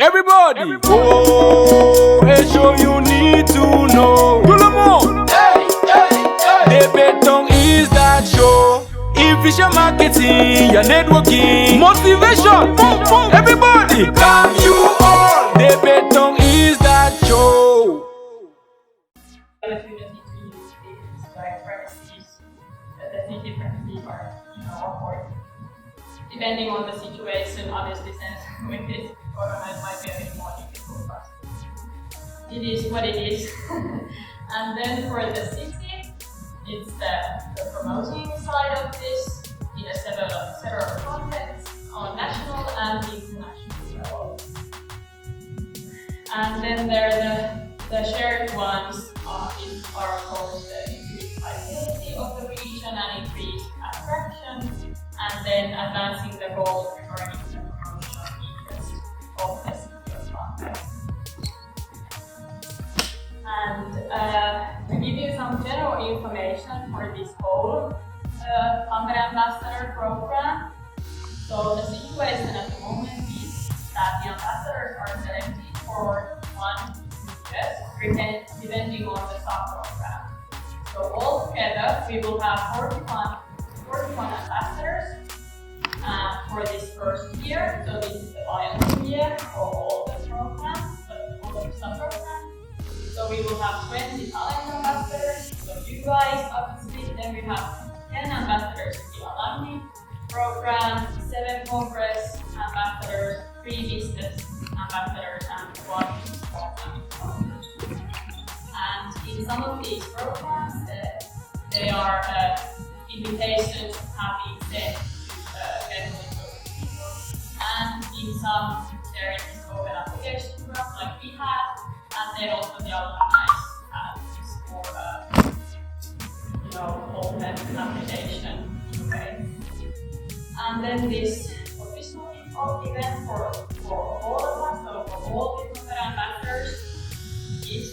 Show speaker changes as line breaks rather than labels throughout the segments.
Everybody! Oh, a show you need to know. Tout le monde! The Betong is that show. Efficient marketing, your networking, motivation. Boom, boom. Everybody! Come you all! The Betong is that show.
Opportunity to use these like premises, definitely premises are important. Depending on the situation, obviously, since with this corona it might be a bit more difficult, but it is what it is. And then for the city, it's the promoting side of this in a several contexts on national and international level. And then there are the shared ones are of course the increased vitality of the region and increased attraction, and then advancing the goals regarding the promotional interest of the city of Tampere. And to give you some general information for this whole Tampere Ambassador program, so the situation at the moment is that the ambassadors are selected for 1 year, depending on the sub-program. So altogether, we will have 41 ambassadors for this first year. So this is the final year for all the programs, all the sub-programs. So we will have 20 talent ambassadors, so you guys obviously. Then we have 10 ambassadors in the alumni program, 7 congress ambassadors, 3 business ambassadors, and 1 program. And in some of these programs, they are invitations have been sent to get people, and in some there is open application program like we had, and then also the alumni have this more open application way. And then this official event for all of us, so for all the ambassadors, is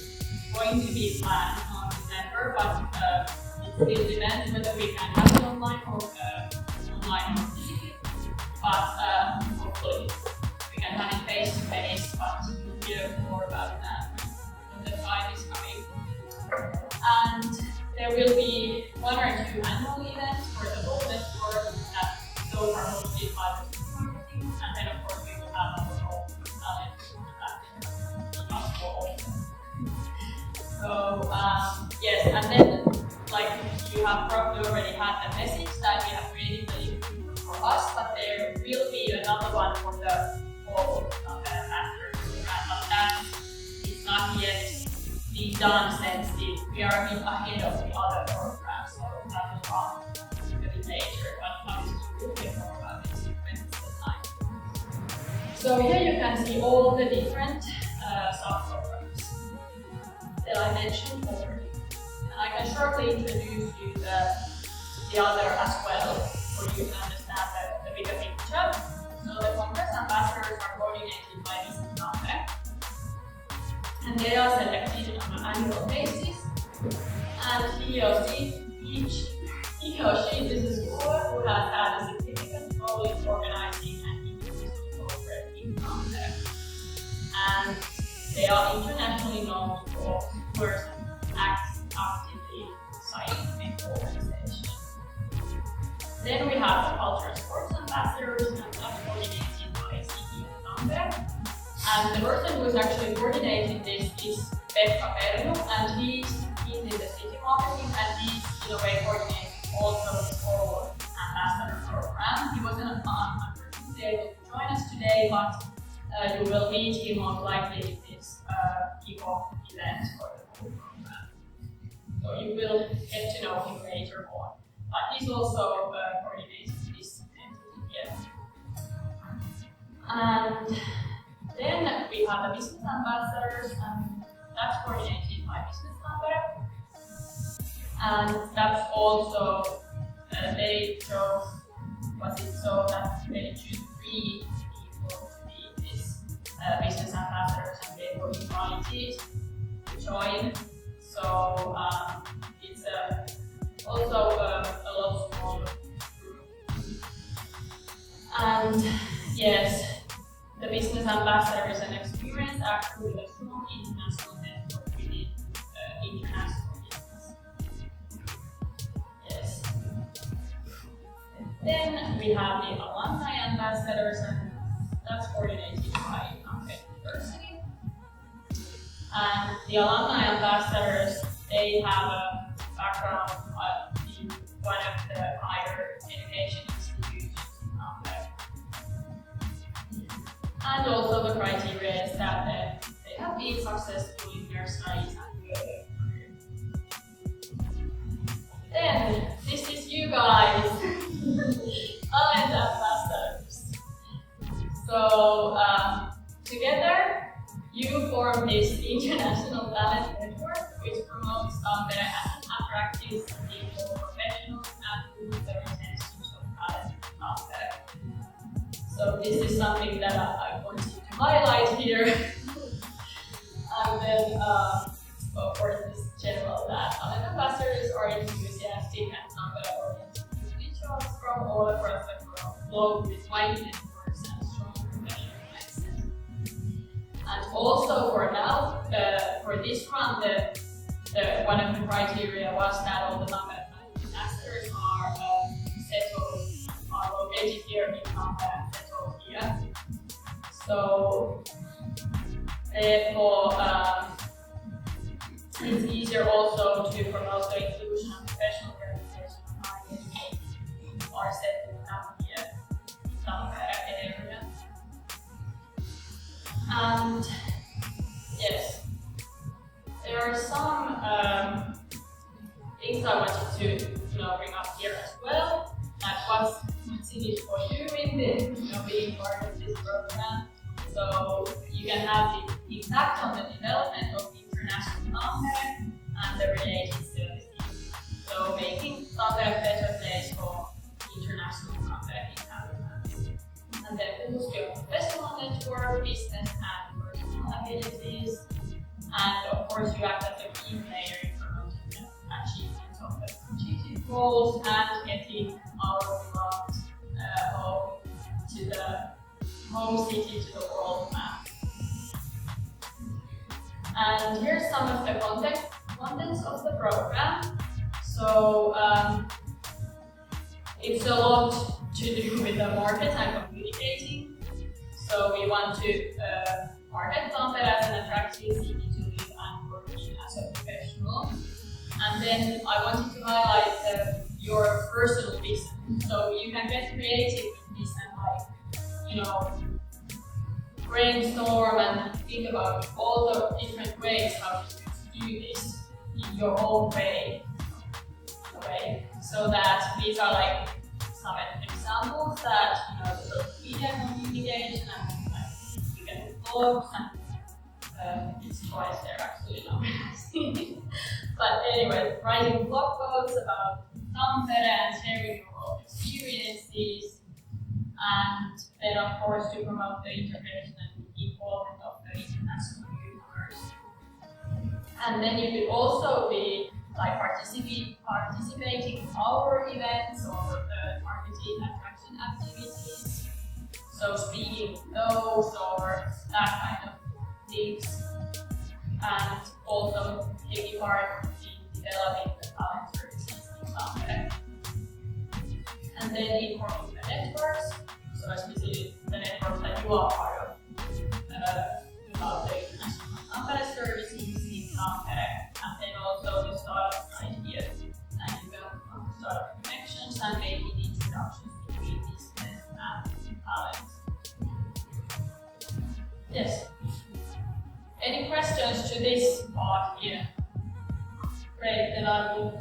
going to be planned on December, but it still depends whether we can have it online or physically. But hopefully we can have it face to face, but we'll hear more about that when the time is coming. And there will be 1 or 2 annual events for the whole network, that those are hosted by the marketing, and then of course we will have our own talent So yes, and then like you have probably already had the message that we have created for us, but there will be another one for the whole master program, but that is not yet been done since we are a bit ahead of the other programs, so that will come a bit later, but obviously we'll get more about this when it's the time. So here you can see all the different sub-programs that I mentioned already. And I can shortly introduce you the other as well, for you to understand the bigger picture. So the Congress ambassadors are coordinated by Business Tampere, and they are selected on an annual basis. And he or she is a scholar who has had a significant role in organizing and increasing progress in Tampere. And they are internationally known for person acts actively scientific organization. Then we have the culture and sports ambassadors, and that's coordinated by City of Tampere. And the person who is actually coordinating this is Pekka Pernu, and he's in the city marketing, and he's in a way coordinating also this whole ambassador program. He wasn't unfortunately able to join us today, but you will meet him most likely in this kickoff event for the whole program. So you will get to know him later on. But he's also coordinating this entity here. And then we have the business ambassadors, and that's coordinated by Business Tampere. And that's also, they chose, was it so that they choose 3 people to be this business ambassadors, and they were invited to join. So it's also a lot smaller group. And yes, the the business ambassadors and experienced actor with a strong international network within international business. Yes. Then we have the alumni ambassadors, and that's coordinated by Tampere University. And the alumni ambassadors, they have a background in one of the higher education institutions in Tampere. And also the criteria is that they have been successful in their studies and career. Then, this is you guys, talent ambassadors. So, together, you form this international talent network which promotes Tampere as an attractive city for professionals and boosts the retention of talent in Tampere. So this is something that I wanted to highlight here. And then, of course, this general that talent ambassadors are enthusiastic and Tampere-oriented individuals from all across the globe with wide networks and strong professional mindset. And also for now, for this round, one of the criteria was that all the Tampere ambassadors are located here in Tampere and settled here. So therefore, it's easier also to promote the inclusion of professional representation of high education are settled down here in Tampere area. And yes, there are some things I wanted to bring up here as well. That what's in it for you in this, being part of this program. So you can have the impact on the development of international Tampere and the related services. So making Tampere a better place for international Tampere inhabitants. And then boost your professional network, business and personal abilities. And of course you act as a key player in promoting the achievement of the strategic goals and getting our brand home to the home city to the world map. And here's some of the contents of the program. So it's a lot to do with the market and communicating. So we want to market Tampere as an attractive city to live and work in as a professional. And then I wanted to highlight your personal vision. So you can get creative with this and brainstorm and think about all the different ways how you could do this in your own way. So that these are some examples that the media communication and you can do blogs and it's twice there actually now. But anyway, writing blog posts about Tampere and sharing your own experiences, and then of course to promote the integration and involvement of the international newcomers. And then you could also be participating in our events or the marketing attraction activities. So speaking those or that kind of things, and also taking part in developing the talent services in Tampere. And then informing the networks, so especially the networks that you are part of, about the international Tampere services in Tampere, and then also the startup ideas and development of startup connections and making introductions between business and talent. Yes. Any questions to this part here? Great, then I will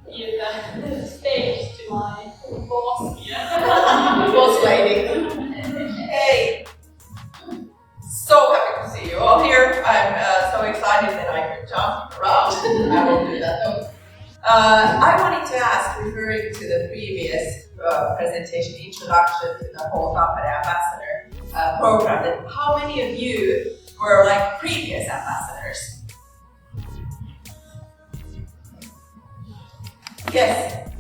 give the stage to my boss here.
Boss lady. Hey! So happy to see you all here. I'm so excited that I could jump around. I won't do that though. I wanted to ask, referring to the previous presentation, introduction to the whole Tampere Ambassador program, that how many of you were previous ambassadors? Yes,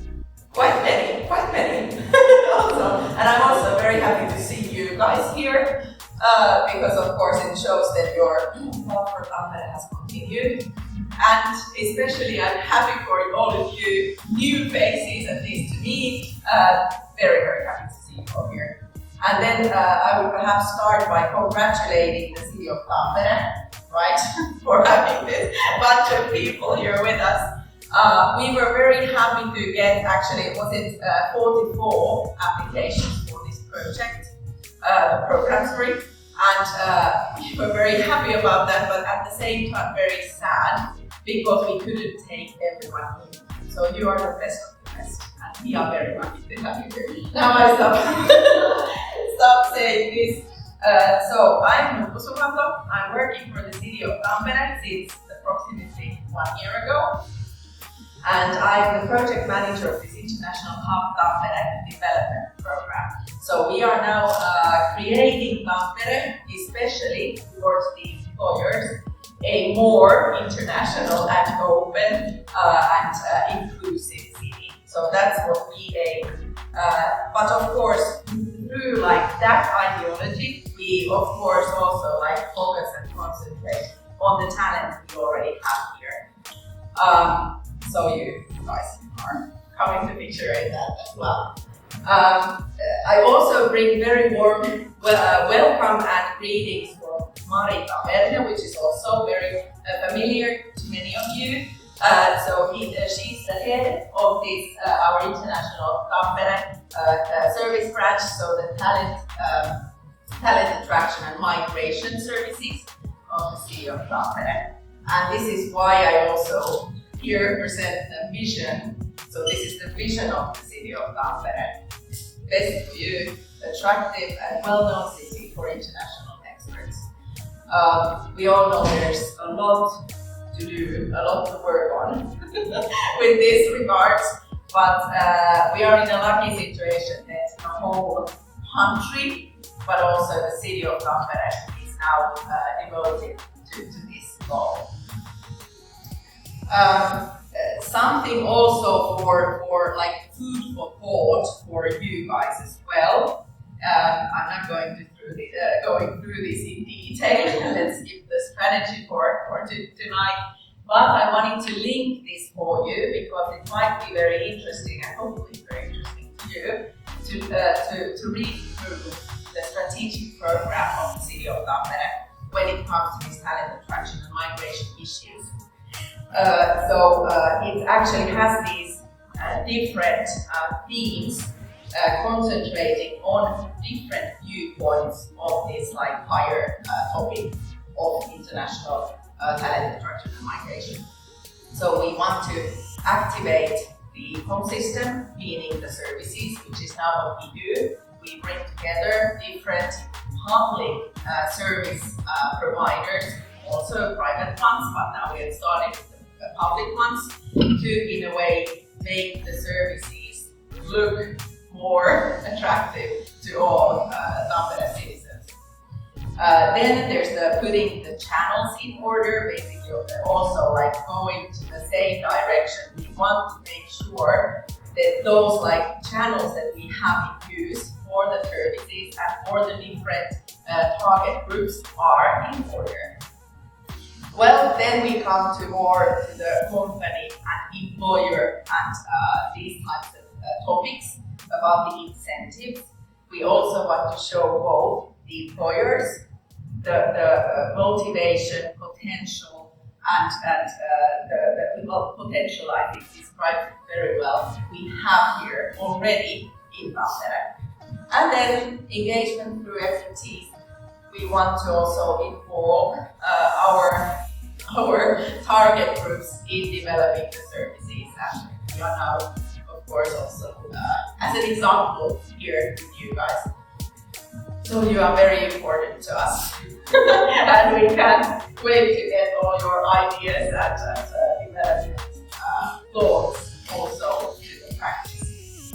quite many. Awesome. And I'm also very happy to see you guys here. because of course it shows that your love for Tampere has continued. And especially I'm happy for all of you new faces, at least to me. Very, very happy to see you all here. And then I would perhaps start by congratulating the city of Tampere, right, for having this bunch of people here with us. We were very happy to get, actually, was it 44 applications for this project, program, sorry. And we were very happy about that, but at the same time very sad because we couldn't take everyone in. So you are the best of the best, and we are very happy to have you here. Now I stop saying this. So I'm Nuppu Sumanto. I'm working for the city of Tampere since approximately 1 year ago. And I'm the project manager of this International Hub Tampere Development Program. So we are now creating Tampere, especially towards the employers, a more international and open and inclusive city. So that's what we aim. But of course, through like that ideology, we of course also like focus and concentrate on the talent we already have here. So you guys are coming to picture that as well. I also bring very warm welcome and greetings from Mari Tampere, which is also very familiar to many of you. She's the head of this our international Tampere service branch, so the talent attraction and migration services of the city of Tampere. And this is why I also here present the vision. So this is the vision of the city of Tampere. Best view, attractive and well-known city for international experts. We all know there's a lot to do, a lot to work on with this regards, but we are in a lucky situation that the whole country, but also the city of Tampere is now devoted to this goal. Something also for like food for thought for you guys as well. I'm not going through this in detail. Let's skip the strategy for tonight. But I wanted to link this for you because it might be very interesting and hopefully very interesting to you to read through the strategic program of the city of Tampere when it comes to this talent attraction and migration issues. It actually has these different themes concentrating on different viewpoints of this like higher topic of international talent attraction and migration. So we want to activate the home system, meaning the services, which is now what we do. We bring together different public service providers, also private ones, but now we have started with the public ones to, in a way, make the services look more attractive to all Tampere citizens. Then there's the putting the channels in order, basically also like going to the same direction. We want to make sure that those like channels that we have in use for the services and for the different target groups are in order. Well, then we come to more to the company and employer and these types of topics about the incentives. We also want to show both the employers, the motivation, potential, and the potential I think described very well we have here already in Tampere. And then engagement through expertise. We want to also involve our target groups in developing the services, and we are now, of course, also as an example here with you guys. So you are very important to us, and we can't wait to get all your ideas and development thoughts also to the practice.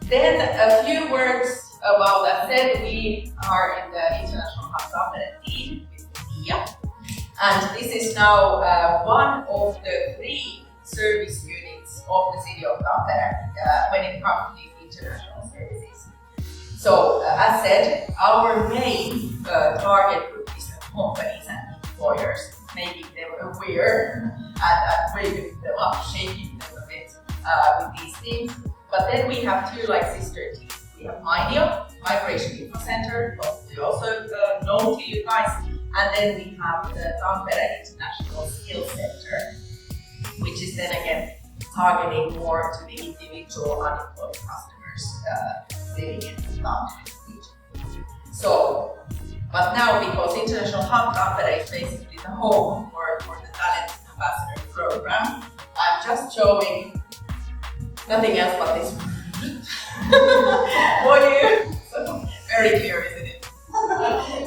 Then a few words about that said, we are in the International Hub Tampere team with Mia, and this is now one of the 3 service units of the city of Tampere when it comes to these international services. So, as said, our main target group is the companies and employers, making them aware and waking them up, shaking them a bit with these things. But then we have two like sister teams. We have MINIO, Migration Info Center, probably also known to you guys, and then we have the Tampere International Skills Center, which is then again targeting more to the individual unemployed customers living in the Tampere region. So, but now because International Hub Tampere is basically the home for the Talent Ambassador program, I'm just showing nothing else but this for you. So, very clear, isn't it?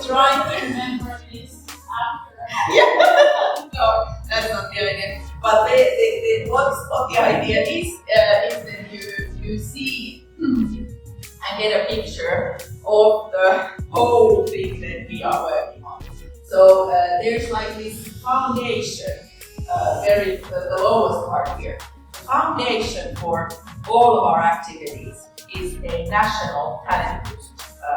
Trying to
remember this after.
Yeah. No, that's not the idea. But what the idea is that you see and get a picture of the whole thing that we are working on. So there's like this foundation, the lowest part here. The foundation for all of our activities is a national talent boost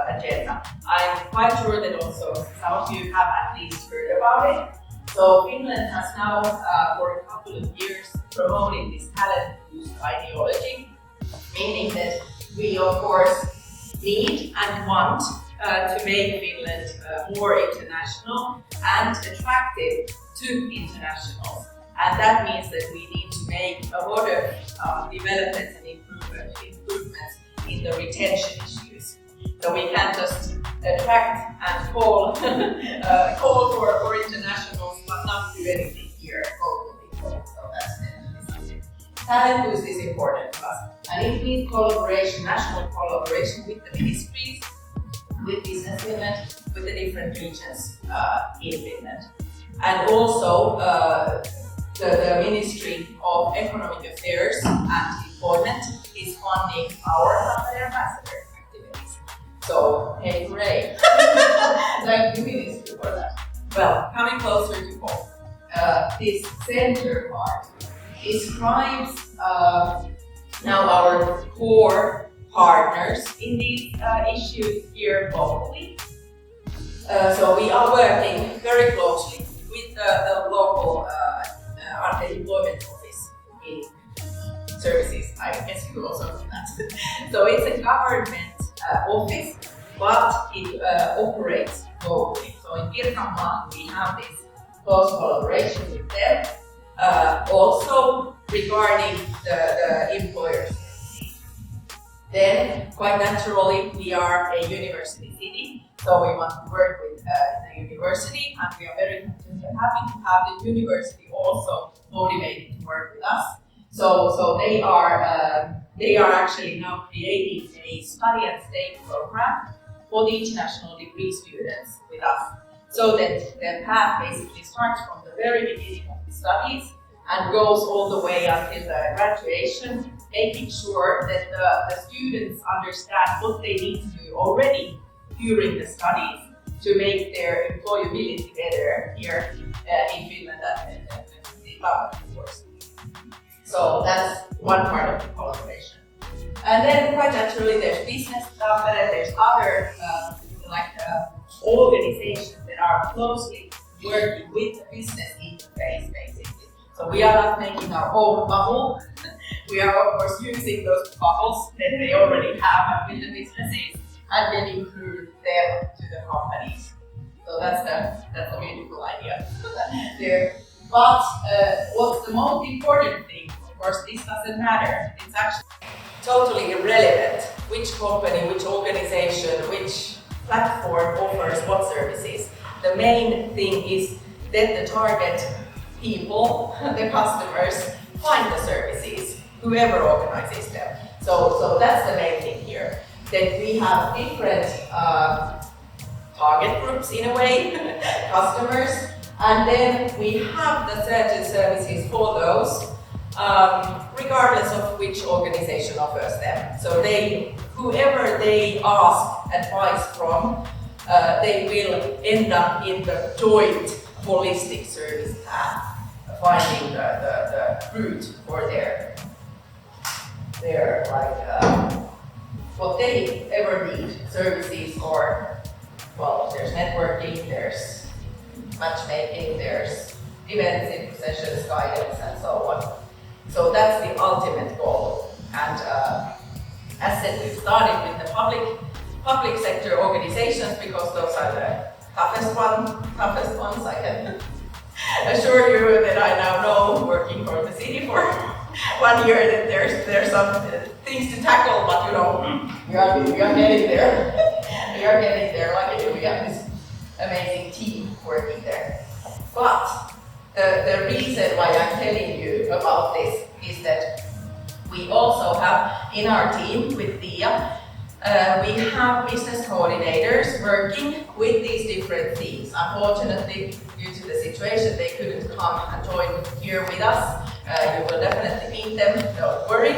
agenda. I'm quite sure that also some of you have at least heard about it. So Finland has now, for a couple of years, promoted this talent boost ideology, meaning that we of course need and want to make Finland more international and attractive to internationals. And that means that we need to make a lot of developments and improvements in the retention issues. So we can't just attract and call for internationals, but not do anything here locally. So that's definitely something. Talent boost is important to us, and it means collaboration, national collaboration with the ministries, with Business Finland, with the different regions in Finland, and also the Ministry of Economic Affairs and Employment is funding our Tampere Ambassador activities. So, hey, hooray! Thank you, Ministry, for that. Well, coming closer to home, this center part describes now our core partners in these issues here locally. So we are working very closely with the local unemployment office in services. I guess you also know that. So it's a government office, but it operates locally. So in Pirkanmaa we have this close collaboration with them. Also regarding the employers. Then, quite naturally, we are a university city, so we want to work with the university, and we are very happy to have the university also motivated to work with us. So they are actually now creating a study and stay program for the international degree students with us, so that their path basically starts from the very beginning of the studies and goes all the way until the graduation, making sure that the students understand what they need to do already during the studies to make their employability better here in Finland and in Finland, of course. So that's one part of the collaboration. And then quite naturally there's business stuff, but then there's other organizations that are closely working with the business interface basically. So we are not making our own bubble. We are of course using those bubbles that they already have with the businesses and then include them to the companies. So that's a beautiful idea there. But what's the most important thing? Of course, this doesn't matter. It's actually totally irrelevant which company, which organization, which platform offers what services. The main thing is that the target people, the customers, find the services, whoever organizes them. So that's the main thing here, that we have different target groups in a way, customers, and then we have the certain services for those, regardless of which organization offers them. So whoever they ask advice from, they will end up in the joint holistic service path, finding the route for their what they ever need, services or, well, there's networking, there's matchmaking, there's events, info sessions, guidance, and so on. So that's the ultimate goal. And as said, we've started with the public sector organizations because those are the toughest ones. I can assure you that I now know, working for the city for 1 year, that there's some things to tackle, but you know, we are getting there. We are getting there. Luckily, we have this amazing team working there. But the reason why I'm telling you about this is that we also have in our team with Tia, we have business coordinators working with these different themes. Unfortunately, due to the situation, they couldn't come and join here with us. You will definitely meet them, don't worry.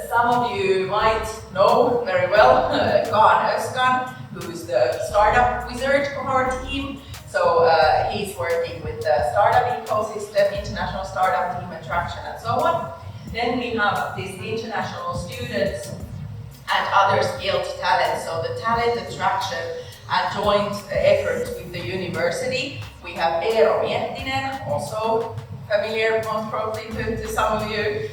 Some of you might know very well Kaan Özkan, who's the startup wizard of our team. So he's working with the startup ecosystem, international startup team attraction, and so on. Then we have these international students and other skilled talent. So the talent attraction and joint effort with the university. We have Eero Miettinen, also familiar most probably to some of you,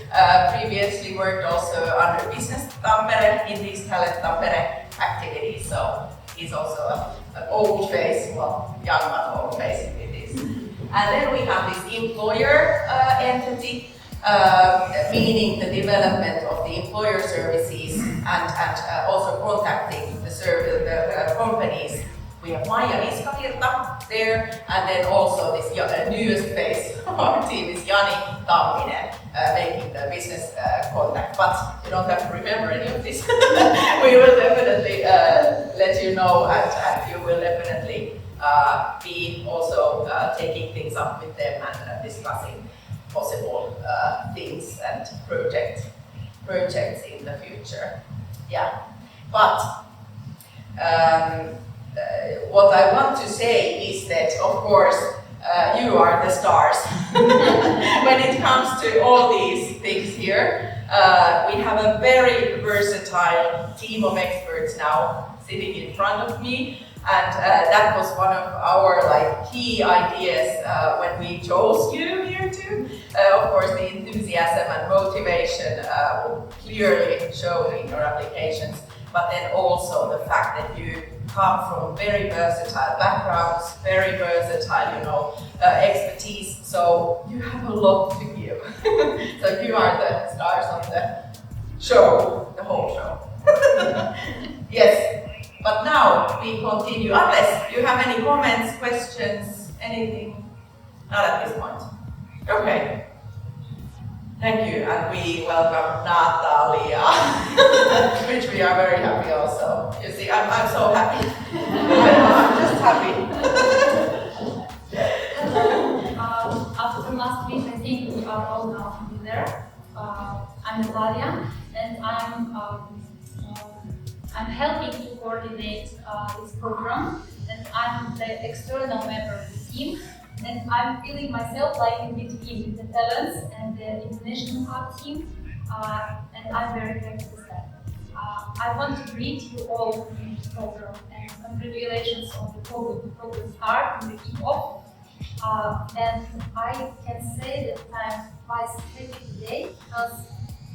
previously worked also under Business Tampere in these Talent Tampere activities. So he's also an old face, well, young but old face in this. And then we have this employer entity, meaning the development of the employer services and also contacting the companies. We have Maija Niskavirta there, and then also this newest face of our team is Jani Tamminen, making the business contact. But you don't have to remember any of this. We will definitely let you know, and you will definitely be also taking things up with them and discussing possible things and projects in the future. Yeah, but what I want to say is that, of course, you are the stars. When it comes to all these things here, we have a very versatile team of experts now sitting in front of me. And that was one of our key ideas when we chose you here too. Of course, the enthusiasm and motivation clearly shown in your applications, but then also the fact that you come from very versatile backgrounds, very versatile, expertise. So you have a lot to give. So you are the stars of the show, the whole show. Yes. But now we continue, unless you have any comments, questions, anything. Not at this point. Okay. Thank you, and we welcome Natalia, which we are very happy also. You see, I'm so happy. I'm just happy.
After last week, I think we are all now there. I'm Natalia, and I'm helping to coordinate this program, and I'm the external member of the team, and I'm feeling myself like in between the talents and the international hub team, and I'm very happy with that. I want to greet you all in this program, and congratulations on the program start and the kick-off. And I can say that I'm quite happy today because,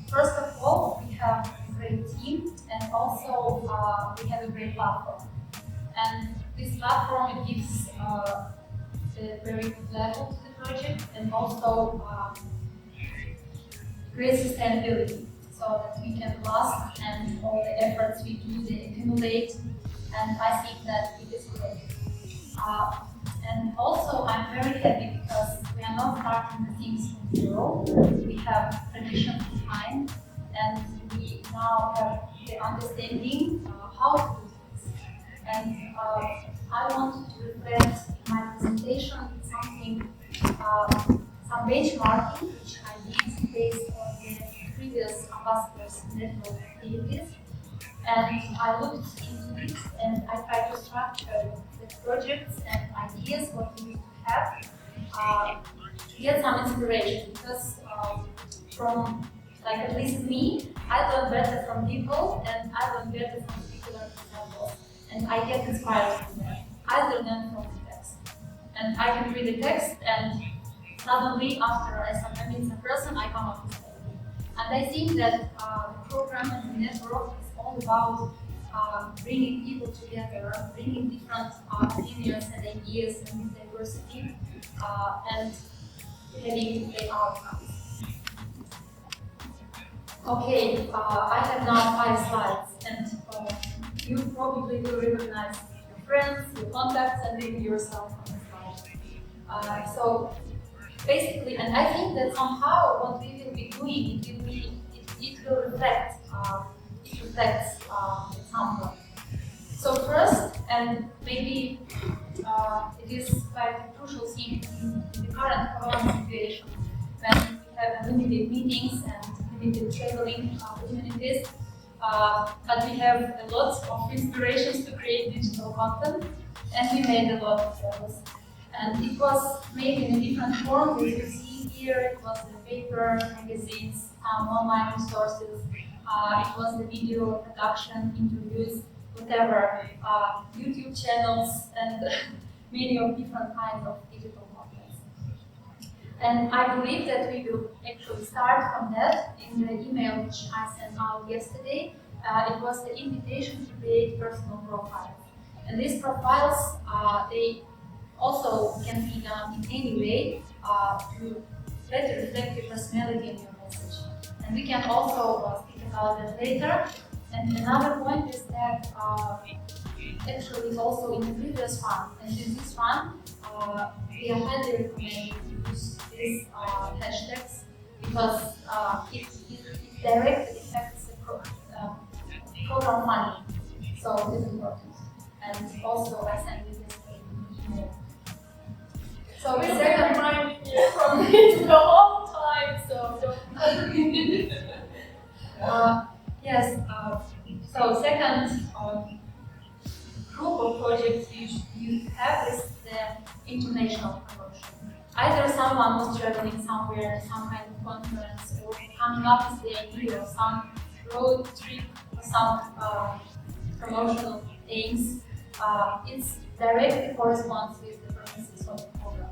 first of all, we have a great team, and also we have a great platform. And this platform, it gives a very good level to the project, and also great sustainability, so that we can last, and all the efforts we do, they accumulate, and I think that it is great. And also, I'm very happy because we are not starting the things from zero. We have traditions behind, and we now have the understanding how to do things. And I wanted to reflect in my presentation something, some benchmarking which I did based on the previous ambassadors' network activities. And I looked into it, and I tried to structure the projects and ideas what we need to have to get some inspiration, because from like at least me, I learn better from people and I learn better from particular examples. And I get inspired from that. I learn from the text. And I can read the text and suddenly after I meet some person, I come up with an idea. And I think that the program and the network is all about bringing people together, bringing different opinions and ideas and diversity, and having the outcomes. Okay, I have now 5 slides, and you probably will recognize your friends, your contacts, and maybe yourself on the slide. So basically, and I think that somehow what we will be doing, it will reflect, it reflects at some point. So first, and maybe it is quite a crucial thing in the current corona situation, when we have limited meetings and limited traveling opportunities, but we have a lot of inspirations to create digital content, and we made a lot of those. And it was made in a different form, as you see here. It was the paper, magazines, online resources, it was the video production, interviews, whatever, YouTube channels, and many of different kinds of digital contents. And I believe that we will actually start from that in the email which I sent out yesterday. It was the invitation to create personal profiles. And these profiles, they also can be done in any way to better reflect your personality and your message. And we can also speak about that later. And another point is that actually is also in the previous one, and in this one, we are highly recommending to use these hashtags because it directly affects the program money. So it is important. And also I sent you this email. So
We
the
second
second
mind here from it the whole time, so don't.
yes, so second group of projects you have is the international promotion. Either someone was traveling somewhere, some kind of conference, or coming up with the idea of some road trip or some promotional aims. It's directly corresponds with the purposes of the program.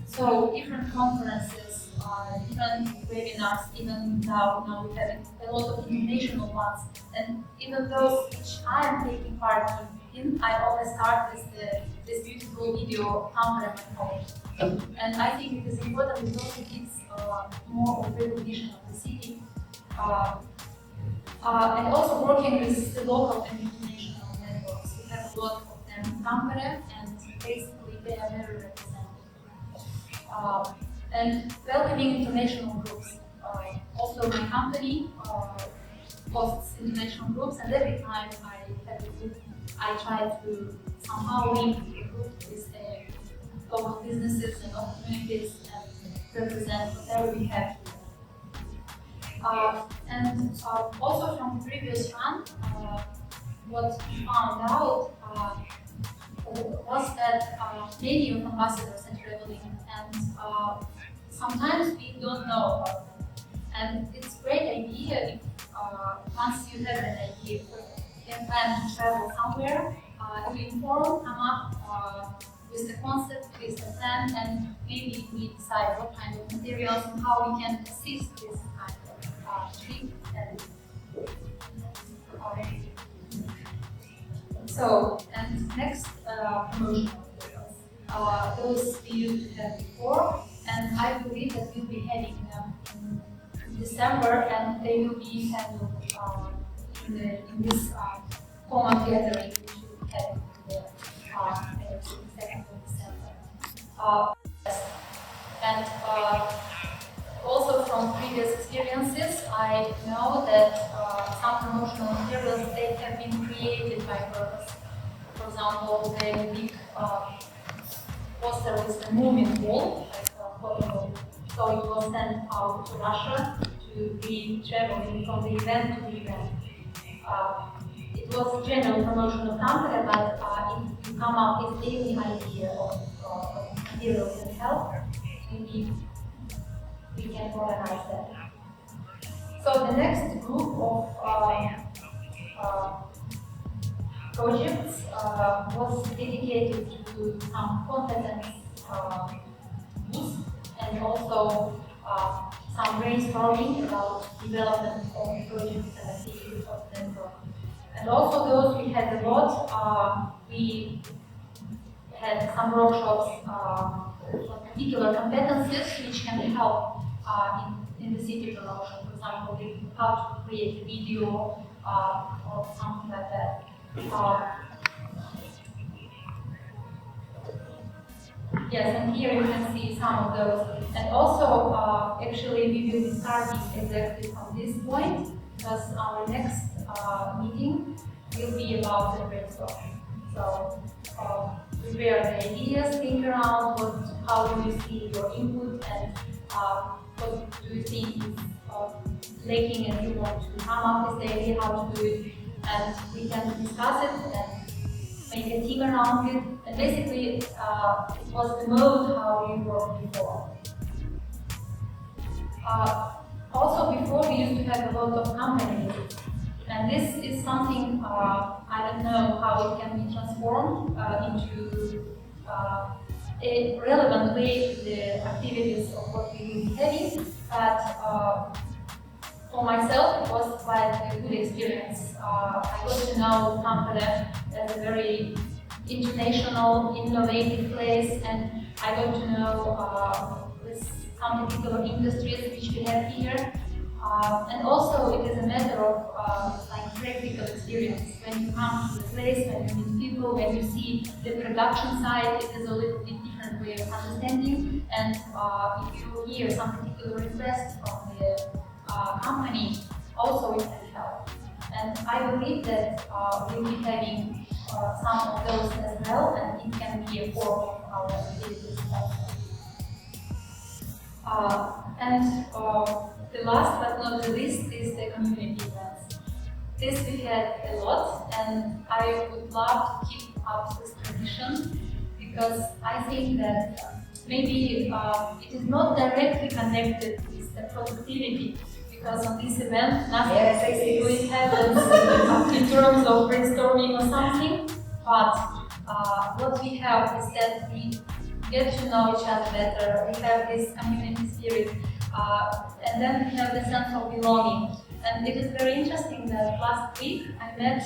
So different conferences, different webinars, even now we have a lot of international ones, and even those which I am taking part in, I always start with this beautiful video Tampere, my home. And I think it is important because it gives more of recognition of the city, and also working with the local and international networks. We have a lot of them in Tampere, and basically they are very representative. And welcoming international groups. Also my company hosts international groups, and every time I have a group, I try to somehow link the group with local businesses and opportunities and represent whatever we have here. And also from the previous one, what we found out was that many of ambassadors are traveling, and sometimes we don't know about them. And it's a great idea if once you have an idea, you can plan to travel somewhere, you inform, come up with the concept, with the plan, and maybe we decide what kind of materials and how we can assist this kind of trip. So, and next, promotional materials. Those we used to have before, and I believe that we'll be having them in December, and they will be handled in this common gathering which will be having in the 2nd of December. And also from previous experiences, I know that some promotional materials, they have been created by purpose. For example, the big poster with the moving wall, like a photo wall. So it was sent out to Russia to be traveling from the event to the event. It was a general promotion of Tampere, but if you come up with any idea of materials and help, maybe we can organize that. So the next group of projects was dedicated to some competence boost and also some brainstorming about development of projects and activities of the network. And also those we had a lot. We had some workshops on particular competencies which can help in the city promotion. For example, how to create a video or something like that. Yes, and here you can see some of those. And also, actually, we will be starting exactly from this point, because our next meeting will be about the brainstorming. So, prepare the ideas, think around how do you see your input, and what do you think is lacking, and you want to come up with the idea how to do it, and we can discuss it and make a team around it. And basically, it was the mode how we worked before. Also, before we used to have a lot of company meetings, and this is something I don't know how it can be transformed into a relevant way to the activities of what we will be having. But for myself, it was quite a good experience. I got to know Tampere as a very international, innovative place, and I got to know some particular industries which we have here. And also, it is a matter of like practical experience. When you come to the place, when you meet people, when you see the production side, it is a little bit different way of understanding. And if you hear some particular request from the company, also it can help. And I believe that we'll be having some of those as well, and it can be a form of our activities also. And the last but not the least is the community events. This we had a lot, and I would love to keep up this tradition, because I think that maybe it is not directly connected with the productivity, because on this event nothing basically happens in terms of brainstorming or something, but what we have is that we get to know each other better, we have this community spirit, and then we have the sense of belonging. And it is very interesting that last week I met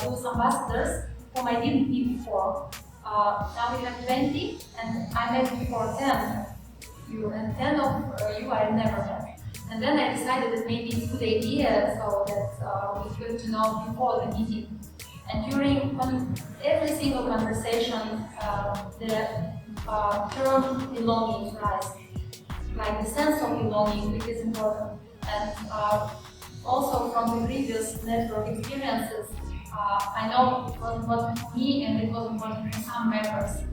those ambassadors whom I didn't meet before. Now we have 20, and I met before 10 you, and 10 of you I never met. And then I decided that maybe it's a good idea so that we get to know before the meeting. And during every single conversation, the term belonging rise. Like the sense of belonging, it is important. And also from the previous network experiences, I know it was important for me and it was important for some members.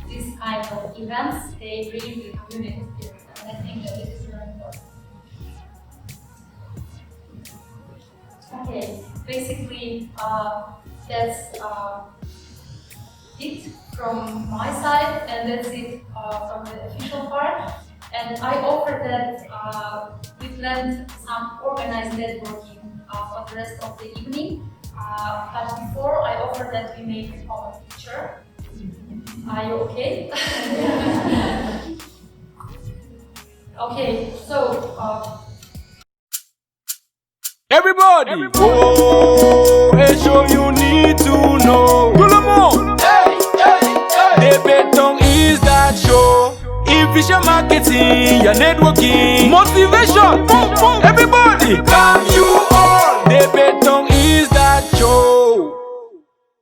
These kind of events, they bring the community spirit, and I think that it is very important. Okay, basically that's it from my side, and that's it from the official part. And I offer that we planned some organized networking for the rest of the evening. But before, I offer that we make a common picture. Are you okay? Okay, so
Everybody! Oh, hey, show you need to know. Tout le monde! The Beton is that show. Efficient marketing, your networking, motivation. Everybody! Come